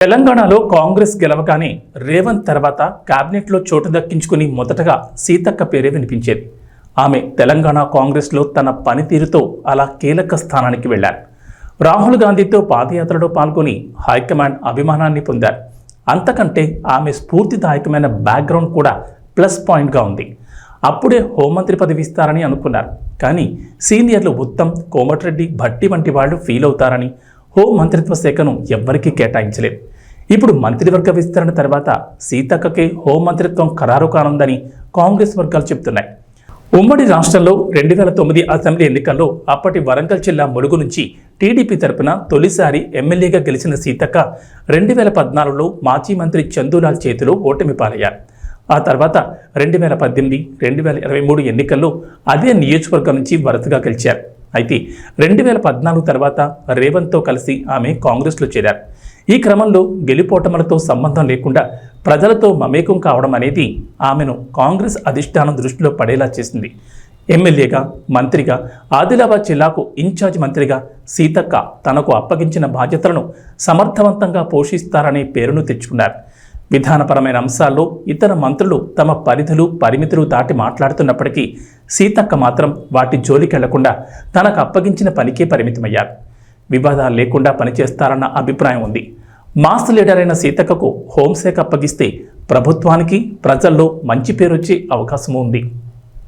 తెలంగాణలో కాంగ్రెస్ గెలవగానే రేవంత్ తర్వాత కేబినెట్లో చోటు దక్కించుకుని మొదటగా సీతక్క పేరే వినిపించేది. ఆమె తెలంగాణ కాంగ్రెస్లో తన పనితీరుతో అలా కీలక స్థానానికి వెళ్లారు. రాహుల్ గాంధీతో పాదయాత్రలో పాల్గొని హైకమాండ్ అభిమానాన్ని పొందారు. అంతకంటే ఆమె స్ఫూర్తిదాయకమైన బ్యాక్గ్రౌండ్ కూడా ప్లస్ పాయింట్గా ఉంది. అప్పుడే హోంమంత్రి పదవి ఇస్తారని అనుకున్నారు. కానీ సీనియర్లు ఉత్తమ్, కోమటిరెడ్డి, భట్టి వంటి వాళ్ళు ఫీల్ అవుతారని హోం మంత్రిత్వ శాఖను ఎవ్వరికీ కేటాయించలేదు. ఇప్పుడు మంత్రివర్గ విస్తరణ తర్వాత సీతక్కకే హోం మంత్రిత్వం ఖరారు కానుందని కాంగ్రెస్ వర్గాలు చెబుతున్నాయి. ఉమ్మడి రాష్ట్రంలో 2009 అసెంబ్లీ ఎన్నికల్లో అప్పటి వరంగల్ జిల్లా ములుగు నుంచి టీడీపీ తరపున తొలిసారి ఎమ్మెల్యేగా గెలిచిన సీతక్క 2014లో మాజీ మంత్రి చందూలాల్ చేతిలో ఓటమి పాలయ్యారు. ఆ తర్వాత 2018, 2023 ఎన్నికల్లో అదే నియోజకవర్గం నుంచి వరుసగా గెలిచారు. అయితే 2014 తర్వాత రేవంత్తో కలిసి ఆమె కాంగ్రెస్లో చేరారు. ఈ క్రమంలో గెలుపోటములతో సంబంధం లేకుండా ప్రజలతో మమేకం కావడం అనేది ఆమెను కాంగ్రెస్ అధిష్టానం దృష్టిలో పడేలా చేసింది. ఎమ్మెల్యేగా, మంత్రిగా, ఆదిలాబాద్ జిల్లాకు ఇన్ఛార్జ్ మంత్రిగా సీతక్క తనకు అప్పగించిన బాధ్యతలను సమర్థవంతంగా పోషిస్తారనే పేరును తెచ్చుకున్నారు. విధానపరమైన అంశాల్లో ఇతర మంత్రులు తమ పరిధులు, పరిమితులు దాటి మాట్లాడుతున్నప్పటికీ సీతక్క మాత్రం వాటి జోలికెళ్లకుండా తనకు అప్పగించిన పనికే పరిమితమయ్యారు. వివాదాలు లేకుండా పనిచేస్తారన్న అభిప్రాయం ఉంది. మాస్ లీడర్ అయిన సీతక్కకు హోంశాఖ అప్పగిస్తే ప్రభుత్వానికి, ప్రజల్లో మంచి పేరు వచ్చే అవకాశం ఉంది.